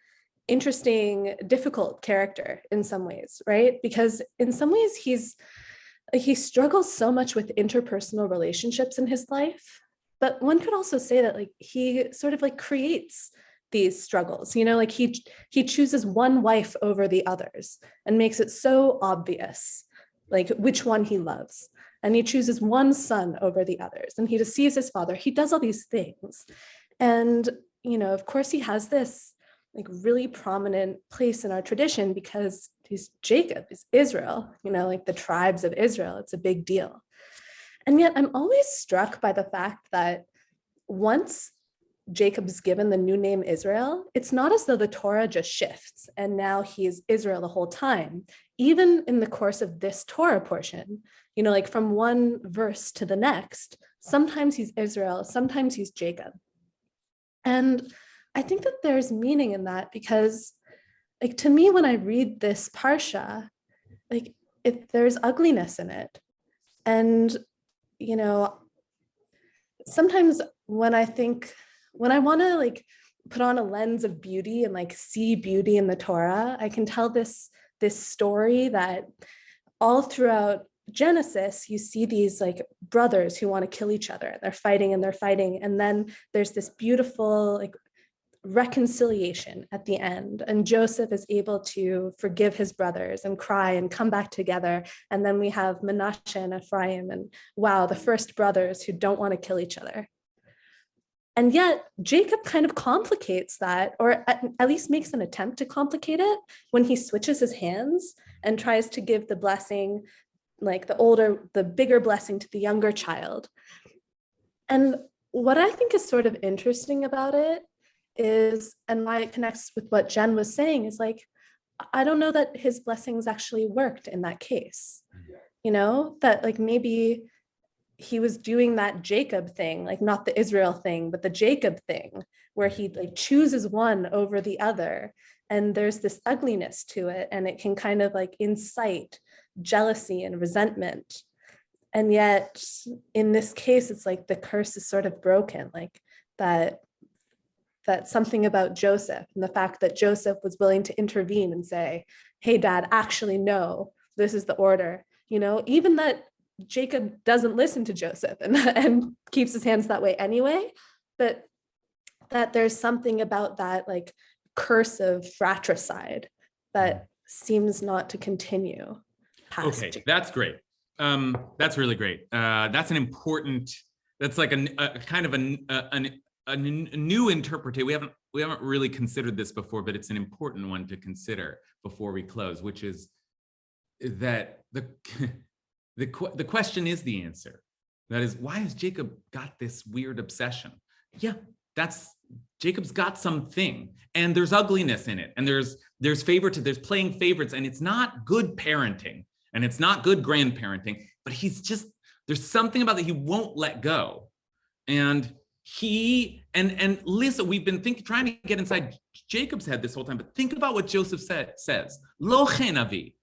interesting, difficult character in some ways, right? Because in some ways he struggles so much with interpersonal relationships in his life, but one could also say that like he sort of like creates these struggles, you know, like he chooses one wife over the others and makes it so obvious, like which one he loves. And he chooses one son over the others, and he deceives his father. He does all these things. And, you know, of course he has this like really prominent place in our tradition because he's Jacob, is Israel, you know, like the tribes of Israel. It's a big deal. And yet I'm always struck by the fact that once Jacob's given the new name Israel, it's not as though the Torah just shifts and now he is Israel the whole time. Even in the course of this Torah portion, you know, like from one verse to the next, sometimes he's Israel, sometimes he's Jacob. And I think that there's meaning in that because, like, to me, when I read this Parsha, like, there's ugliness in it. And, you know, sometimes when I want to like put on a lens of beauty and like see beauty in the Torah, I can tell this story that all throughout Genesis, you see these like brothers who want to kill each other. They're fighting and they're fighting. And then there's this beautiful like reconciliation at the end. And Joseph is able to forgive his brothers and cry and come back together. And then we have Manasseh and Ephraim and wow, the first brothers who don't want to kill each other. And yet Jacob kind of complicates that, or at least makes an attempt to complicate it when he switches his hands and tries to give the blessing, like the bigger blessing to the younger child. And what I think is sort of interesting about it is, and why it connects with what Jen was saying, is like, I don't know that his blessings actually worked in that case. You know, that like maybe he was doing that Jacob thing, like not the Israel thing, but the Jacob thing, where he like chooses one over the other. And there's this ugliness to it. And it can kind of like incite jealousy and resentment. And yet in this case, it's like the curse is sort of broken, like that something about Joseph and the fact that Joseph was willing to intervene and say, hey, Dad, actually, no, this is the order. You know, even that Jacob doesn't listen to Joseph and keeps his hands that way anyway, but that there's something about that like curse of fratricide that seems not to continue past. Okay, that's great. That's really great. That's an important, that's like a kind of a new interpretation. We haven't really considered this before, but it's an important one to consider before we close, which is that the question is the answer. That is, why has Jacob got this weird obsession? Yeah, Jacob's got something, and there's ugliness in it, and there's there's playing favorites, and it's not good parenting, and it's not good grandparenting, but there's something about that he won't let go. And and listen, we've been trying to get inside Jacob's head this whole time, but think about what Joseph says. Lo chen avi,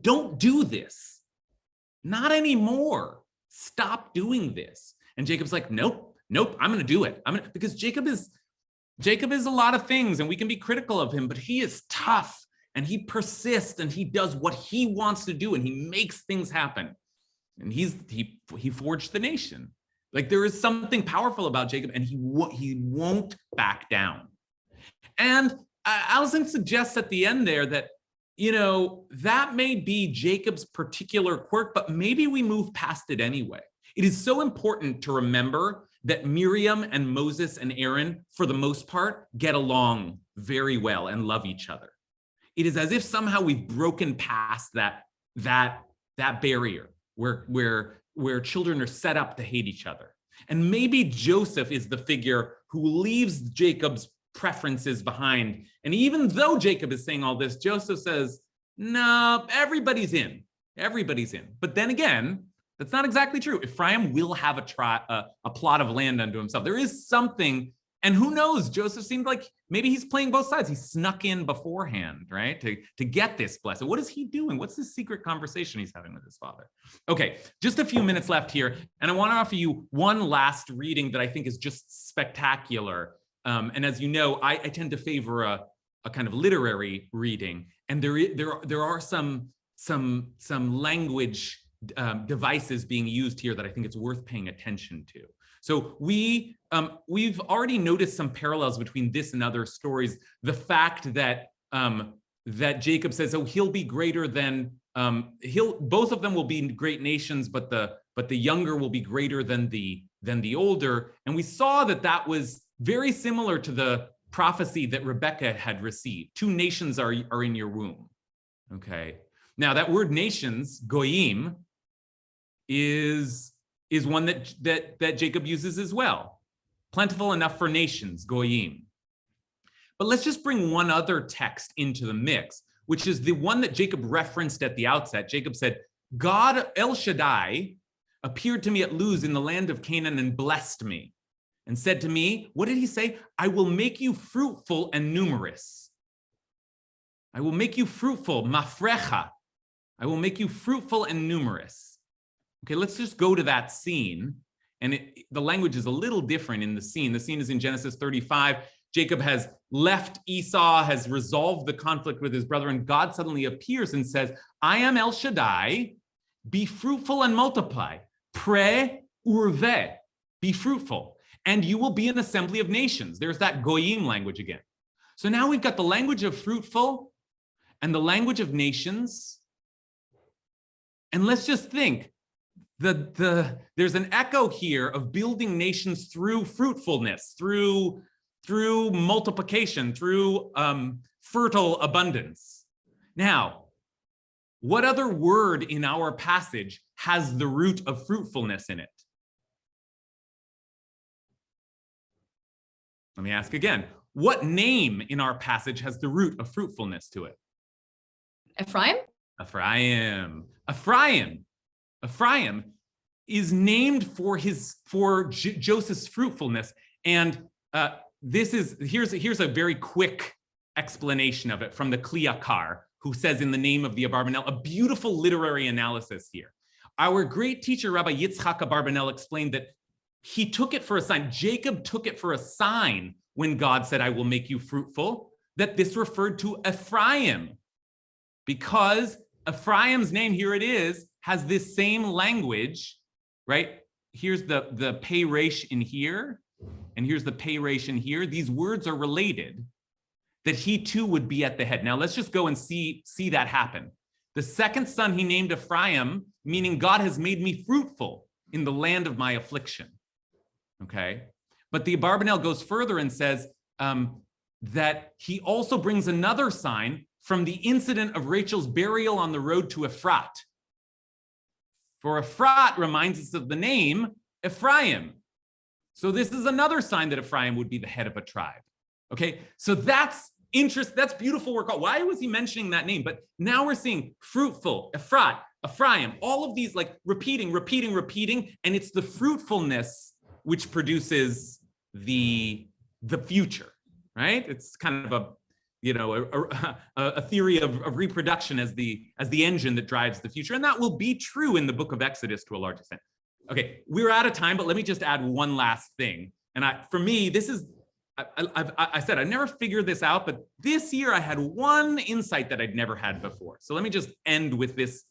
don't do this. Not anymore. Stop doing this. And Jacob's like, nope, I'm going to do it. Because Jacob is a lot of things, and we can be critical of him, but he is tough, and he persists, and he does what he wants to do, and he makes things happen. And he forged the nation. Like, there is something powerful about Jacob, and he won't back down. And Allison suggests at the end there that, you know, that may be Jacob's particular quirk, but maybe we move past it anyway. It is so important to remember that Miriam and Moses and Aaron, for the most part, get along very well and love each other. It is as if somehow we've broken past that barrier where children are set up to hate each other. And maybe Joseph is the figure who leaves Jacob's preferences behind. And even though Jacob is saying all this, Joseph says, no, everybody's in. But then again, that's not exactly true. Ephraim will have a plot of land unto himself. There is something, and who knows, Joseph seemed like maybe he's playing both sides. He snuck in beforehand, right? To get this blessing. What is he doing? What's this secret conversation he's having with his father? Okay, just a few minutes left here. And I want to offer you one last reading that I think is just spectacular. And as you know, I tend to favor a kind of literary reading, and there are some language devices being used here that I think it's worth paying attention to. So we've already noticed some parallels between this and other stories. The fact that that Jacob says, "Oh, he'll be greater than both of them will be great nations, but the younger will be greater than the older." And we saw that was very similar to the prophecy that Rebecca had received. 2 nations are in your womb. Okay. Now that word nations, goyim, is one that Jacob uses as well. Plentiful enough for nations, goyim. But let's just bring one other text into the mix, which is the one that Jacob referenced at the outset. Jacob said, "God El Shaddai appeared to me at Luz in the land of Canaan and blessed me and said to me," what did he say? "I will make you fruitful and numerous. I will make you fruitful, mafrecha. I will make you fruitful and numerous." Okay, let's just go to that scene. And the language is a little different in the scene. The scene is in Genesis 35. Jacob has left Esau, has resolved the conflict with his brother, and God suddenly appears and says, "I am El Shaddai, be fruitful and multiply. Pre urve, be fruitful, and you will be an assembly of nations." There's that goyim language again. So now we've got the language of fruitful and the language of nations. And let's just think, there's an echo here of building nations through fruitfulness, through multiplication, through fertile abundance. Now, what other word in our passage has the root of fruitfulness in it? Let me ask again. What name in our passage has the root of fruitfulness to it? Ephraim? Ephraim is named for Joseph's fruitfulness, and here's a very quick explanation of it from the Kliyakar, who says in the name of the Abarbanel, a beautiful literary analysis here. Our great teacher, Rabbi Yitzchak Abarbanel, explained that he took it for a sign. Jacob took it for a sign when God said, "I will make you fruitful," that this referred to Ephraim, because Ephraim's name, here it is, has this same language, right? Here's the pei resh in here, and here's the pei resh in here. These words are related, that he too would be at the head. Now let's just go and see that happen. The second son he named Ephraim, meaning God has made me fruitful in the land of my affliction. Okay, but the Abarbanel goes further and says that he also brings another sign from the incident of Rachel's burial on the road to Ephrat. For Ephrat reminds us of the name Ephraim. So this is another sign that Ephraim would be the head of a tribe. Okay, so that's beautiful work. Why was he mentioning that name? But now we're seeing fruitful, Ephrat, Ephraim, all of these like repeating, and it's the fruitfulness which produces the future, right? It's kind of a theory of reproduction as the engine that drives the future, and that will be true in the book of Exodus to a large extent. Okay, we're out of time, but let me just add one last thing. And for me, this is, I said I never figured this out, but this year I had one insight that I'd never had before. So let me just end with this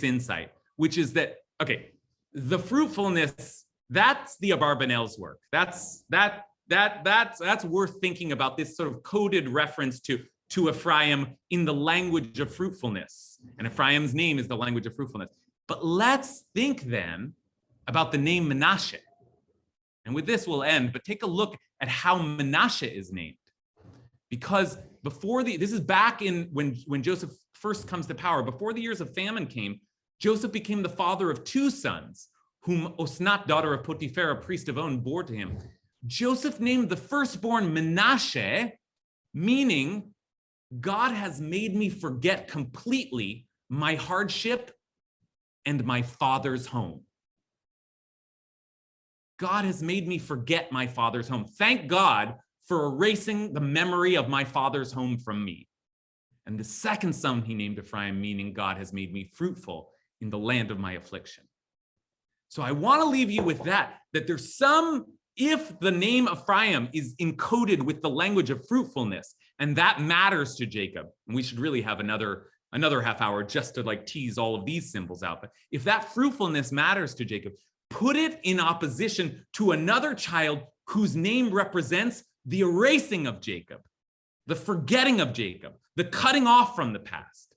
insight, which is that, okay, the fruitfulness, that's the Abarbanel's work. That's worth thinking about, this sort of coded reference to Ephraim in the language of fruitfulness. And Ephraim's name is the language of fruitfulness. But let's think then about the name Menashe. And with this we'll end, but take a look at how Menashe is named. Because this is back in when Joseph first comes to power, before the years of famine came, Joseph became the father of 2 sons, whom Osnat, daughter of Potiphar, a priest of On, bore to him. Joseph named the firstborn Menashe, meaning God has made me forget completely my hardship and my father's home. God has made me forget my father's home. Thank God for erasing the memory of my father's home from me. And the second son he named Ephraim, meaning God has made me fruitful in the land of my affliction. So I want to leave you with that there's if the name Ephraim is encoded with the language of fruitfulness, and that matters to Jacob, and we should really have another half hour just to like tease all of these symbols out. But if that fruitfulness matters to Jacob, put it in opposition to another child whose name represents the erasing of Jacob, the forgetting of Jacob, the cutting off from the past.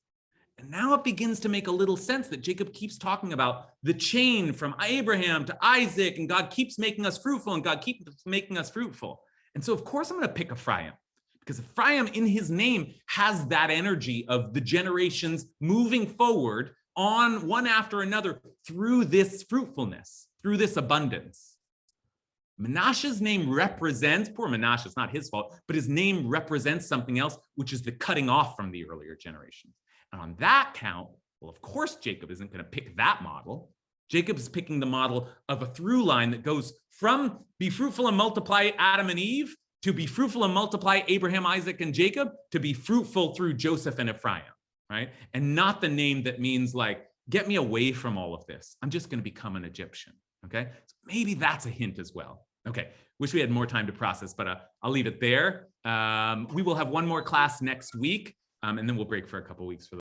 And now it begins to make a little sense that Jacob keeps talking about the chain from Abraham to Isaac, and God keeps making us fruitful, and God keeps making us fruitful. And so, of course, I'm going to pick Ephraim, because Ephraim in his name has that energy of the generations moving forward on one after another through this fruitfulness, through this abundance. Menashe's name represents, poor Menashe, it's not his fault, but his name represents something else, which is the cutting off from the earlier generations. And on that count, well, of course, Jacob isn't going to pick that model. Jacob is picking the model of a through line that goes from be fruitful and multiply Adam and Eve to be fruitful and multiply Abraham, Isaac, and Jacob, to be fruitful through Joseph and Ephraim, right? And not the name that means like, get me away from all of this. I'm just going to become an Egyptian, okay? So maybe that's a hint as well. Okay, wish we had more time to process, but I'll leave it there. We will have one more class next week, and then we'll break for a couple weeks for the